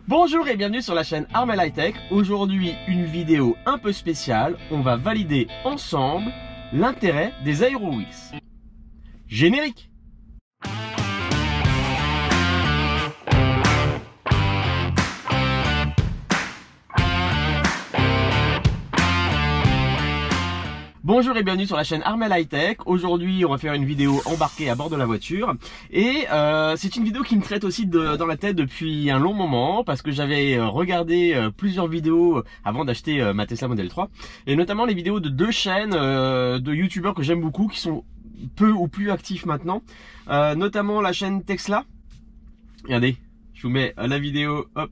Bonjour et bienvenue sur la chaîne Armel High Tech. Aujourd'hui, une vidéo un peu spéciale. On va valider ensemble l'intérêt des Aero Wheels. Générique. Bonjour et bienvenue sur la chaîne Armel High Tech. Aujourd'hui, on va faire une vidéo embarquée à bord de la voiture. Et c'est une vidéo qui me traite aussi dans la tête depuis un long moment, parce que j'avais regardé plusieurs vidéos avant d'acheter ma Tesla Model 3. Et notamment les vidéos de deux chaînes de youtubeurs que j'aime beaucoup, qui sont peu ou plus actifs maintenant. Notamment la chaîne Tesla. Regardez, je vous mets la vidéo, hop.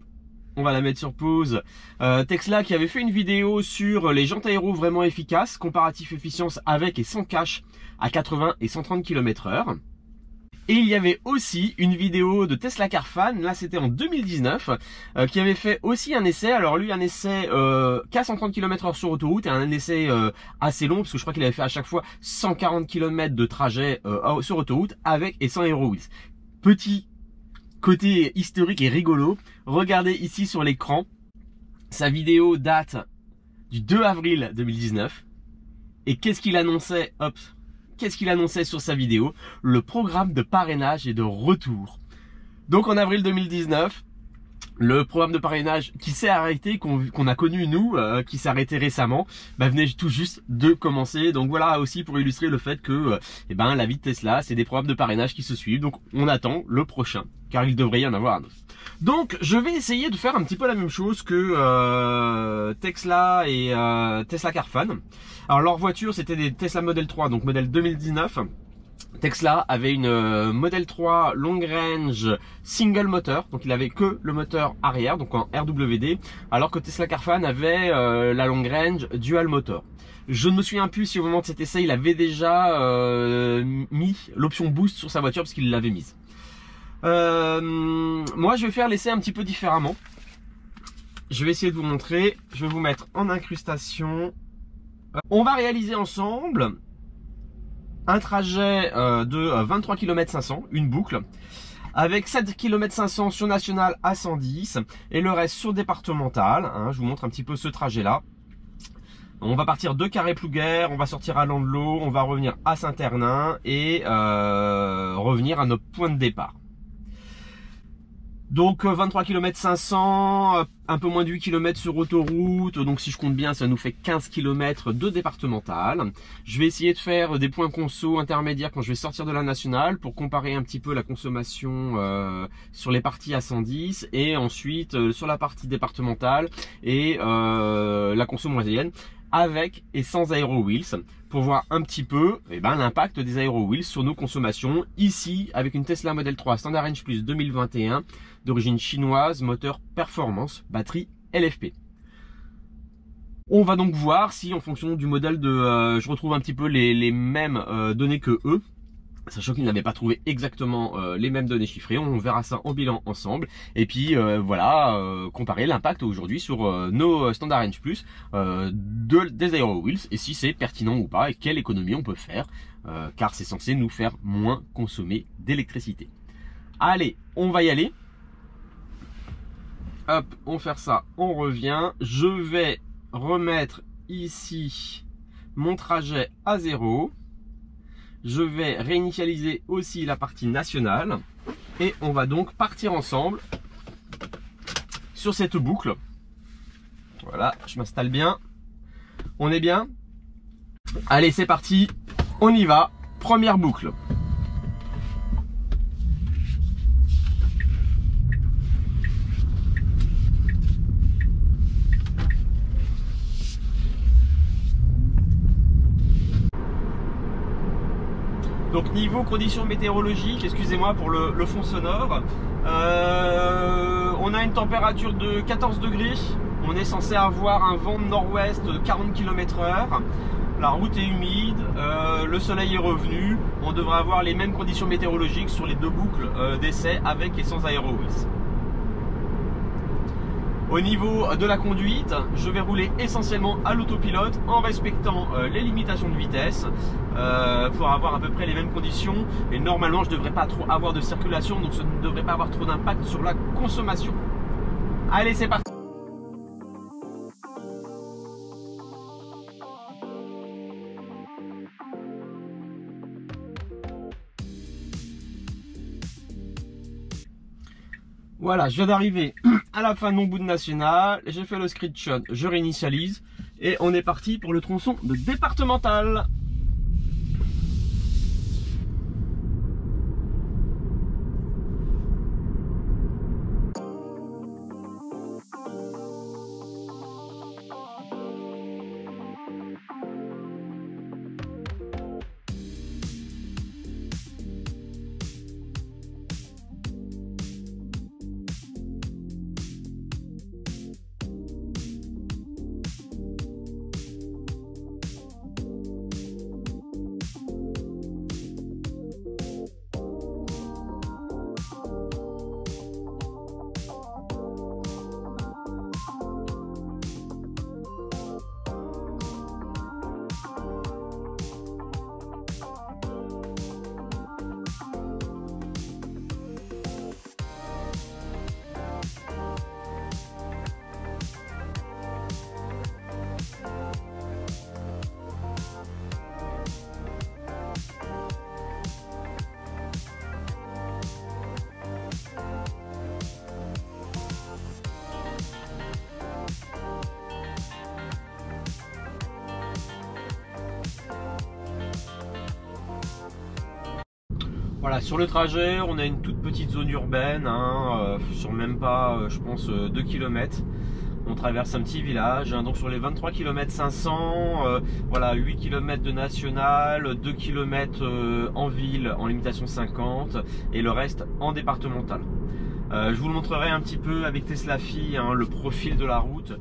On va la mettre sur pause. Tesla qui avait fait une vidéo sur les jantes aéro vraiment efficaces, comparatif efficience avec et sans cache à 80 et 130 km/h. Et il y avait aussi une vidéo de Tesla Car Fan, là c'était en 2019, qui avait fait aussi un essai. Alors lui un essai qu'à 130 km/h sur autoroute et un essai assez long, parce que je crois qu'il avait fait à chaque fois 140 km de trajet sur autoroute avec et sans Aero Wheels. Petit côté historique et rigolo, regardez ici sur l'écran, sa vidéo date du 2 avril 2019. Et qu'est-ce qu'il annonçait? Hop, qu'est-ce qu'il annonçait sur sa vidéo? Le programme de parrainage est de retour. Donc en avril 2019, le programme de parrainage qui s'est arrêté, qu'on a connu nous, qui s'est arrêté récemment, venait tout juste de commencer. Donc voilà aussi pour illustrer le fait que la vie de Tesla, c'est des programmes de parrainage qui se suivent. Donc on attend le prochain, car il devrait y en avoir un autre. Donc je vais essayer de faire un petit peu la même chose que Tesla et Tesla Car Fan. Alors leur voiture, c'était des Tesla Model 3, donc modèle 2019. Tesla avait une Model 3 long range single moteur, donc il avait que le moteur arrière, donc en RWD, alors que Tesla Car Fan avait la long range dual motor. Je ne me souviens plus si au moment de cet essai il avait déjà mis l'option boost sur sa voiture, parce qu'il l'avait mise. Moi je vais faire l'essai un petit peu différemment. Je vais essayer de vous montrer, je vais vous mettre en incrustation. On va réaliser ensemble un trajet de 23 km 500, une boucle, avec 7 km 500 sur national à 110 et le reste sur départemental. Je vous montre un petit peu ce trajet-là. On va partir de Carré-Plouguer, on va sortir à Landelot, on va revenir à Saint-Hernin et revenir à notre point de départ. Donc 23 km 500, un peu moins de 8 km sur autoroute, donc si je compte bien ça nous fait 15 km de départemental. Je vais essayer de faire des points conso intermédiaires quand je vais sortir de la nationale pour comparer un petit peu la consommation sur les parties à 110 et ensuite sur la partie départementale et la conso moyenne avec et sans Aero Wheels, pour voir un petit peu l'impact des Aero Wheels sur nos consommations. Ici avec une Tesla Model 3 Standard Range Plus 2021 d'origine chinoise, moteur performance, batterie LFP. On va donc voir si en fonction du modèle de je retrouve un petit peu les mêmes données que eux, sachant qu'ils n'avaient pas trouvé exactement les mêmes données chiffrées. On verra ça en bilan ensemble. Et puis comparer l'impact aujourd'hui sur nos Standard Range Plus des Aero Wheels, et si c'est pertinent ou pas, et quelle économie on peut faire, car c'est censé nous faire moins consommer d'électricité. Allez, on va y aller. Hop, on fait ça, on revient. Je vais remettre ici mon trajet à 0. Je vais réinitialiser aussi la partie nationale et on va donc partir ensemble sur cette boucle. Voilà, je m'installe bien. On est bien? Allez, c'est parti, on y va. Première boucle. Donc niveau conditions météorologiques, excusez-moi pour le fond sonore, on a une température de 14 degrés, on est censé avoir un vent de nord-ouest de 40 km/h, la route est humide, le soleil est revenu, on devrait avoir les mêmes conditions météorologiques sur les deux boucles d'essai avec et sans Aero Wheels. Au niveau de la conduite, je vais rouler essentiellement à l'autopilote en respectant les limitations de vitesse pour avoir à peu près les mêmes conditions. Et normalement, je ne devrais pas trop avoir de circulation, donc ça ne devrait pas avoir trop d'impact sur la consommation. Allez, c'est parti. Voilà, je viens d'arriver à la fin de mon bout de national, j'ai fait le screenshot, je réinitialise et on est parti pour le tronçon de départemental. Voilà, sur le trajet, on a une toute petite zone urbaine, sur même pas, je pense, 2 km. On traverse un petit village, donc sur les 23 km 500, voilà, 8 km de national, 2 km en ville en limitation 50 et le reste en départemental. Je vous le montrerai un petit peu avec Tesla Phi, le profil de la route.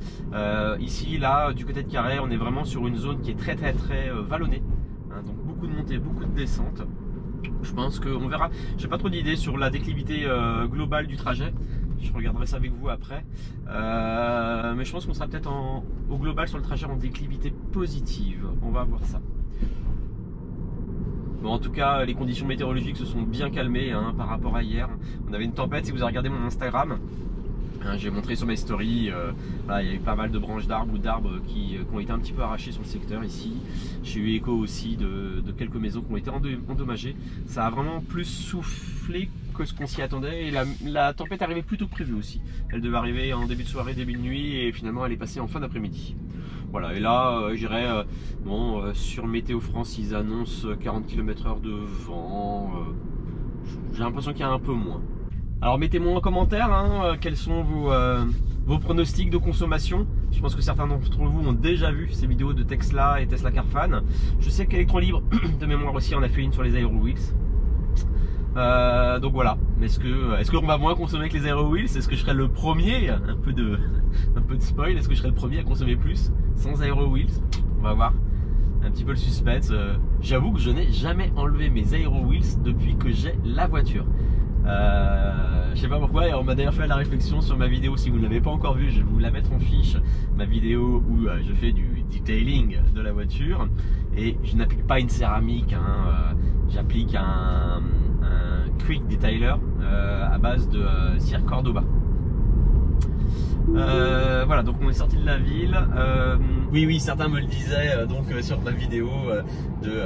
Ici, là, du côté de Carhaix, on est vraiment sur une zone qui est très vallonnée, donc beaucoup de montées, beaucoup de descentes. Je pense qu'on verra, j'ai pas trop d'idées sur la déclivité globale du trajet, je regarderai ça avec vous après, mais je pense qu'on sera peut-être au global sur le trajet en déclivité positive, on va voir ça. Bon, en tout cas, les conditions météorologiques se sont bien calmées par rapport à hier. On avait une tempête, si vous avez regardé mon Instagram, j'ai montré sur mes stories, voilà, il y a eu pas mal de branches d'arbres ou d'arbres qui ont été un petit peu arrachés sur le secteur ici. J'ai eu écho aussi de quelques maisons qui ont été endommagées. Ça a vraiment plus soufflé que ce qu'on s'y attendait et la tempête est arrivée plus tôt que prévu aussi. Elle devait arriver en début de soirée, début de nuit et finalement elle est passée en fin d'après-midi. Voilà, et là j'irai, sur Météo France ils annoncent 40 km/h de vent, j'ai l'impression qu'il y a un peu moins. Alors mettez-moi en commentaire quels sont vos pronostics de consommation. Je pense que certains d'entre vous ont déjà vu ces vidéos de Tesla et Tesla Car Fan. Je sais qu'Electron Libre de mémoire aussi en a fait une sur les Aero Wheels. Donc voilà, est-ce qu'on va moins consommer que les Aero Wheels? Est-ce que je serai le premier, un peu de spoil, est-ce que je serai le premier à consommer plus sans Aero Wheels? On va voir, un petit peu le suspense. J'avoue que je n'ai jamais enlevé mes Aero Wheels depuis que j'ai la voiture. Je sais pas pourquoi, et on m'a d'ailleurs fait la réflexion sur ma vidéo. Si vous ne l'avez pas encore vue, je vais vous la mettre en fiche, ma vidéo où je fais du detailing de la voiture et je n'applique pas une céramique, j'applique un quick detailer à base de cire Cordoba. Voilà, donc on est sorti de la ville. Oui, certains me le disaient donc sur ma vidéo de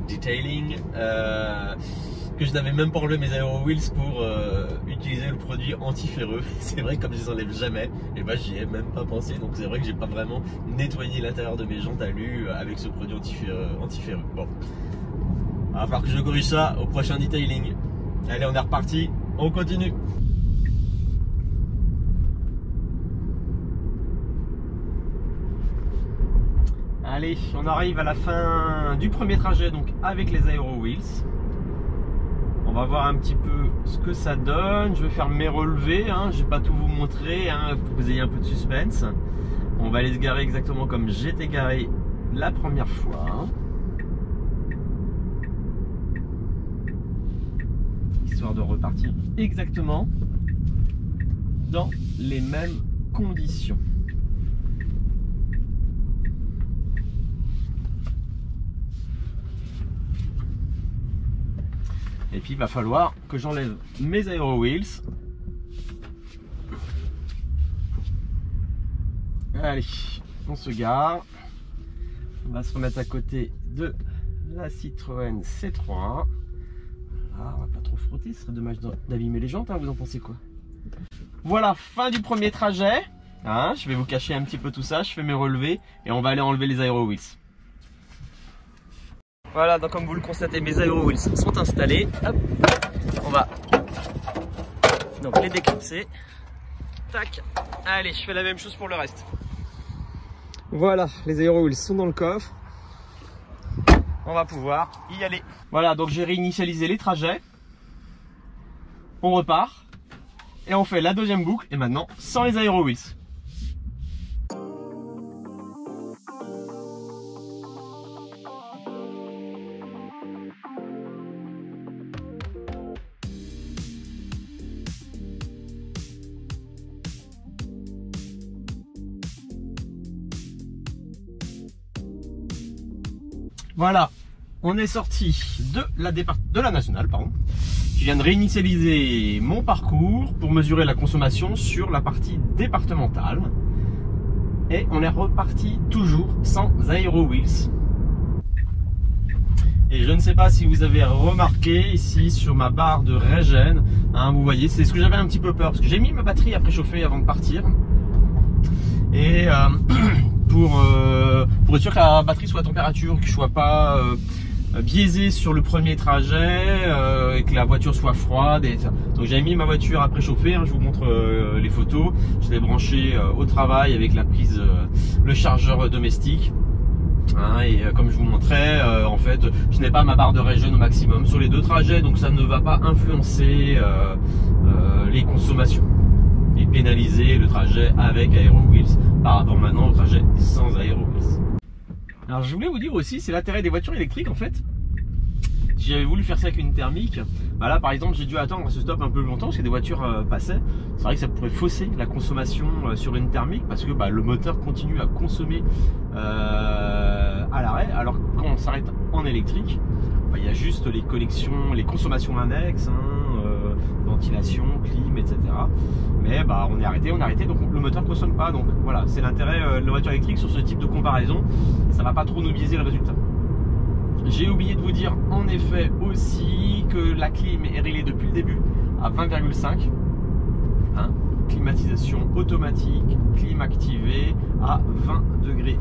detailing, que je n'avais même pas enlevé mes Aero Wheels pour utiliser le produit anti-ferreux. C'est vrai que comme je les enlève jamais, et ben j'y ai même pas pensé, donc c'est vrai que j'ai pas vraiment nettoyé l'intérieur de mes jantes alu avec ce produit anti-ferreux. Bon, il va falloir que je corrige ça au prochain detailing. Allez, on est reparti, on continue. Allez, on arrive à la fin du premier trajet donc avec les Aero Wheels. On va voir un petit peu ce que ça donne. Je vais faire mes relevés, je vais pas tout vous montrer pour que vous ayez un peu de suspense. On va aller se garer exactement comme j'étais garé la première fois. Histoire de repartir exactement dans les mêmes conditions. Et puis il va falloir que j'enlève mes Aero Wheels Allez, on se gare. On va se remettre à côté de la Citroën C3. Ah, on va pas trop frotter, ce serait dommage d'abîmer les jantes, hein, vous en pensez quoi? Voilà, fin du premier trajet. Hein, je vais vous cacher un petit peu tout ça, je fais mes relevés et on va aller enlever les aero wheels. Voilà, donc comme vous le constatez, mes aero wheels sont installés. Hop, on va donc les déclipser. Tac, allez, je fais la même chose pour le reste. Voilà, les aero wheels sont dans le coffre. On va pouvoir y aller. Voilà, donc j'ai réinitialisé les trajets. On repart. Et on fait la deuxième boucle. Et maintenant, sans les aero wheels. Voilà, on est sorti de la nationale, pardon. Je viens de réinitialiser mon parcours pour mesurer la consommation sur la partie départementale. Et on est reparti toujours sans aero wheels. Et je ne sais pas si vous avez remarqué ici sur ma barre de régène, hein, vous voyez, c'est ce que j'avais un petit peu peur parce que j'ai mis ma batterie à préchauffer avant de partir. Et pour être sûr que la batterie soit à température, que je ne sois pas biaisé sur le premier trajet et que la voiture soit froide. Donc j'avais mis ma voiture à préchauffer, hein, je vous montre les photos. Je l'ai branché au travail avec la prise, le chargeur domestique. Hein, et comme je vous montrais, en fait, je n'ai pas ma barre de régène au maximum sur les deux trajets, donc ça ne va pas influencer les consommations et pénaliser le trajet avec aero wheels par rapport maintenant au trajet sans aero wheels. Alors je voulais vous dire aussi, c'est l'intérêt des voitures électriques en fait. Si j'avais voulu faire ça avec une thermique, bah là par exemple j'ai dû attendre ce stop un peu longtemps parce que des voitures passaient. C'est vrai que ça pourrait fausser la consommation sur une thermique parce que bah, le moteur continue à consommer à l'arrêt, alors que quand on s'arrête en électrique, bah, il y a juste les connexions, les consommations annexes, hein, ventilation, clim, etc. Mais bah, on est arrêté, donc le moteur ne consomme pas. Donc voilà, c'est l'intérêt de la voiture électrique sur ce type de comparaison. Ça va pas trop nous biaiser le résultat. J'ai oublié de vous dire en effet aussi que la clim est réglée depuis le début à 20,5. Hein, climatisation automatique, clim activée à 20,5 degrés.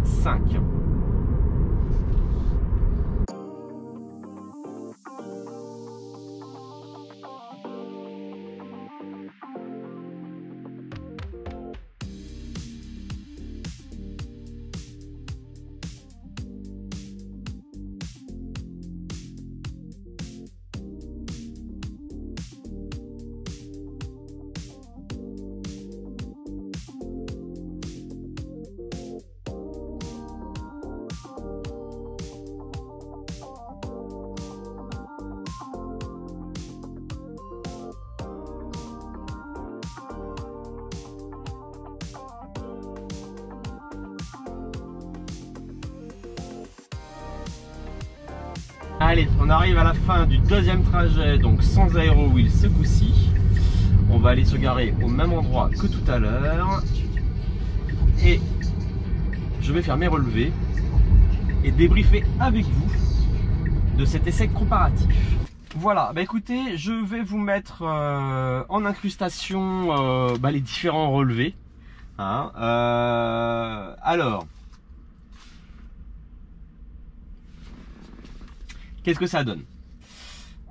Allez, on arrive à la fin du deuxième trajet, donc sans aero wheel ce coup-ci. On va aller se garer au même endroit que tout à l'heure. Et je vais faire mes relevés et débriefer avec vous de cet essai comparatif. Voilà, bah écoutez, je vais vous mettre en incrustation les différents relevés. Hein, alors, qu'est-ce que ça donne?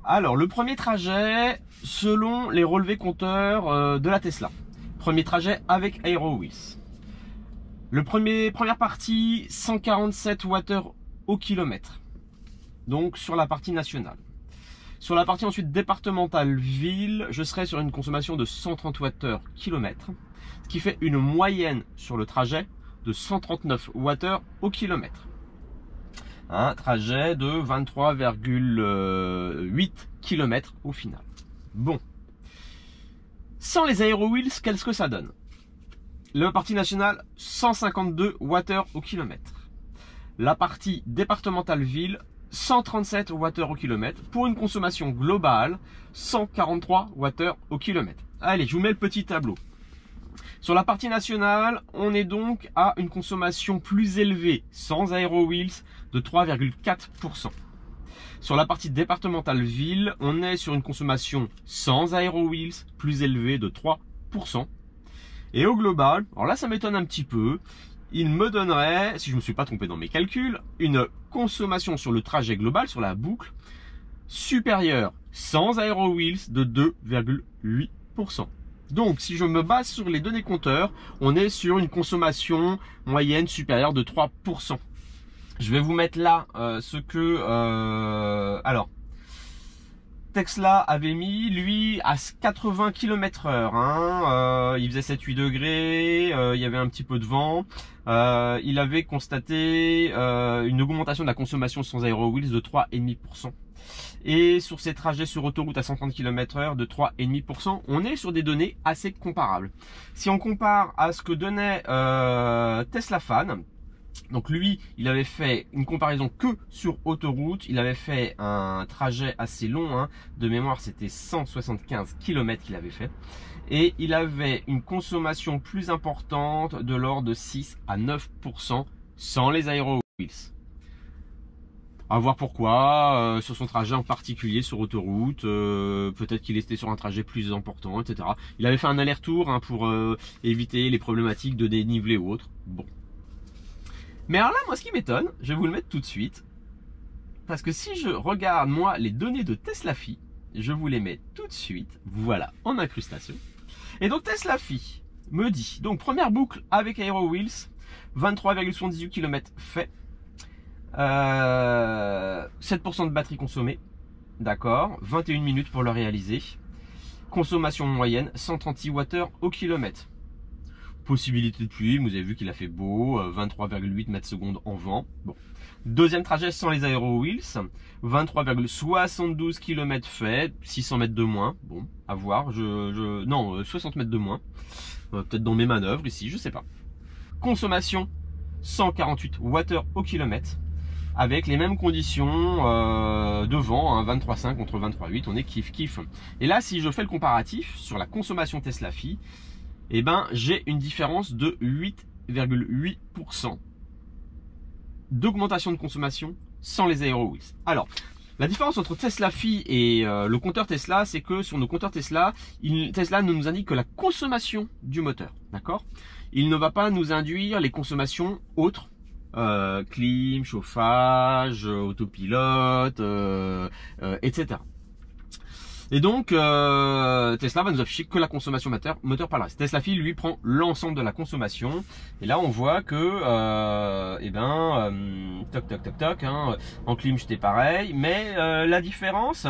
Alors, le premier trajet, selon les relevés compteurs de la Tesla. Premier trajet avec aero wheels. Première partie, 147 Wh au kilomètre. Donc, sur la partie nationale. Sur la partie ensuite départementale ville, je serai sur une consommation de 130 Wh kilomètre. Ce qui fait une moyenne sur le trajet de 139 Wh au kilomètre. Un trajet de 23,8 km au final. Bon. Sans les aero wheels, qu'est-ce que ça donne? La partie nationale, 152 Wh au kilomètre. La partie départementale ville, 137 Wh au kilomètre. Pour une consommation globale, 143 Wh au kilomètre. Allez, je vous mets le petit tableau. Sur la partie nationale, on est donc à une consommation plus élevée sans Aero Wheels de 3,4%. Sur la partie départementale ville, on est sur une consommation sans Aero Wheels plus élevée de 3%. Et au global, alors là ça m'étonne un petit peu, il me donnerait, si je ne me suis pas trompé dans mes calculs, une consommation sur le trajet global, sur la boucle, supérieure sans Aero Wheels de 2,8%. Donc si je me base sur les données compteurs, on est sur une consommation moyenne supérieure de 3%. Je vais vous mettre là ce que... alors, Tesla avait mis, lui, à 80 km/h. Il faisait 7-8 degrés, il y avait un petit peu de vent. Il avait constaté une augmentation de la consommation sans Aero Wheels de 3,5%. Et sur ces trajets sur autoroute à 130 km/h de 3,5%, on est sur des données assez comparables. Si on compare à ce que donnait Tesla Fan, donc lui, il avait fait une comparaison que sur autoroute, il avait fait un trajet assez long, hein. De mémoire c'était 175 km qu'il avait fait, et il avait une consommation plus importante de l'ordre de 6 à 9% sans les Aero Wheels. À voir pourquoi, sur son trajet en particulier sur autoroute, peut-être qu'il était sur un trajet plus important, etc. Il avait fait un aller-retour hein, pour éviter les problématiques de dénivelé ou autre. Bon. Mais alors là, moi, ce qui m'étonne, je vais vous le mettre tout de suite, parce que si je regarde, moi, les données de TeslaFi, je vous les mets tout de suite, voilà, en incrustation. Et donc, TeslaFi me dit, donc, première boucle avec Aero Wheels, 23,78 km fait, 7% de batterie consommée, d'accord, 21 minutes pour le réaliser, consommation moyenne, 136 Wh au kilomètre. Possibilité de pluie, vous avez vu qu'il a fait beau, 23,8 mètres secondes en vent. Bon. Deuxième trajet sans les Aero Wheels, 23,72 km fait, 600 mètres de moins. Bon, à voir, non, 60 mètres de moins. Peut-être dans mes manœuvres ici, je sais pas. Consommation, 148 Wh au kilomètre. Avec les mêmes conditions de vent, hein, 23,5 contre 23,8, on est kiff. Et là, si je fais le comparatif sur la consommation TeslaFi, eh ben, j'ai une différence de 8,8% d'augmentation de consommation sans les Aero Wheels. Alors, la différence entre TeslaFi et le compteur Tesla, c'est que sur nos compteurs Tesla, Tesla ne nous indique que la consommation du moteur, d'accord? Il ne va pas nous induire les consommations autres, clim, chauffage, autopilote, etc. Et donc, Tesla va nous afficher que la consommation moteur par le reste. TeslaFi, lui, prend l'ensemble de la consommation. Et là, on voit que, toc, hein, en clim, j'étais pareil. Mais la différence,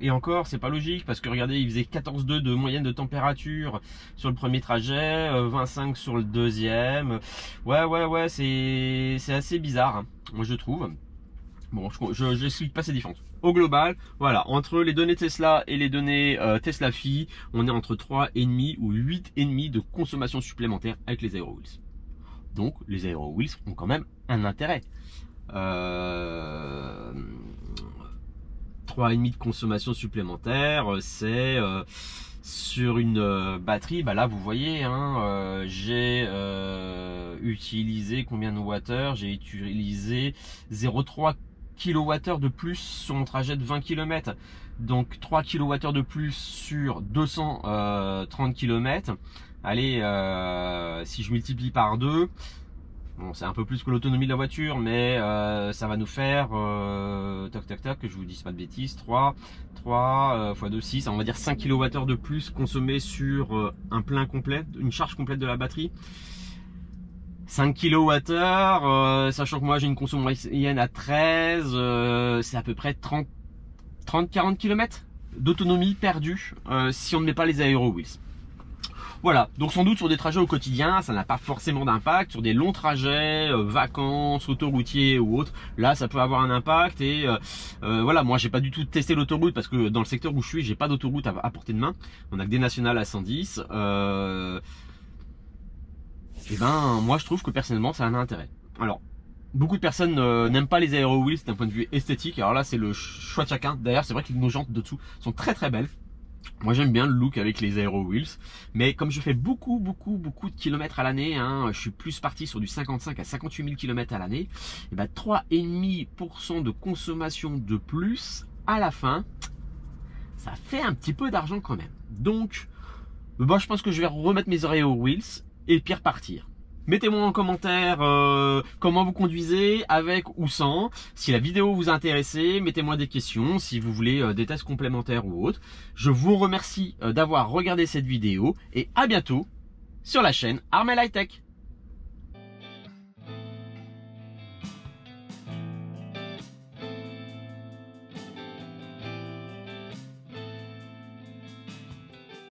et encore, c'est pas logique, parce que regardez, il faisait 14,2 de moyenne de température sur le premier trajet, 25 sur le deuxième. Ouais, c'est assez bizarre, hein, moi je trouve. Bon, je n'explique pas ces différences. Au global, voilà, entre les données Tesla et les données TeslaFi, on est entre 3,5 ou 8,5 de consommation supplémentaire avec les Aero Wheels. Donc, les Aero Wheels ont quand même un intérêt. 3,5 de consommation supplémentaire, c'est sur une batterie, bah là vous voyez, hein, j'ai utilisé combien de wattheures? J'ai utilisé 0,3 kWh de plus sur mon trajet de 20 km. Donc 3 kWh de plus sur 230 km. Allez, si je multiplie par 2, bon, c'est un peu plus que l'autonomie de la voiture, mais ça va nous faire, que je vous dise pas de bêtises, 3 x 2, 6, on va dire 5 kWh de plus consommé sur un plein complet, une charge complète de la batterie. 5 kWh, sachant que moi j'ai une consommation moyenne à 13, c'est à peu près 30-40 km d'autonomie perdue si on ne met pas les Aero Wheels. Voilà, donc sans doute sur des trajets au quotidien, ça n'a pas forcément d'impact. Sur des longs trajets, vacances, autoroutiers ou autres, là ça peut avoir un impact. Et voilà, moi j'ai pas du tout testé l'autoroute parce que dans le secteur où je suis, j'ai pas d'autoroute à portée de main. On a que des nationales à 110. Et ben moi je trouve que personnellement ça a un intérêt. Alors, beaucoup de personnes n'aiment pas les Aero Wheels d'un point de vue esthétique. Alors là c'est le choix de chacun. D'ailleurs c'est vrai que nos jantes de dessous sont très belles. Moi j'aime bien le look avec les Aero Wheels, mais comme je fais beaucoup de kilomètres à l'année, hein, je suis plus parti sur du 55 à 58 000 km à l'année, et ben 3,5% de consommation de plus à la fin, ça fait un petit peu d'argent quand même. Donc, bon, je pense que je vais remettre mes Aero Wheels et puis repartir. Mettez-moi en commentaire comment vous conduisez, avec ou sans. Si la vidéo vous a intéressé, mettez-moi des questions. Si vous voulez des tests complémentaires ou autres. Je vous remercie d'avoir regardé cette vidéo et à bientôt sur la chaîne Armel High Tech.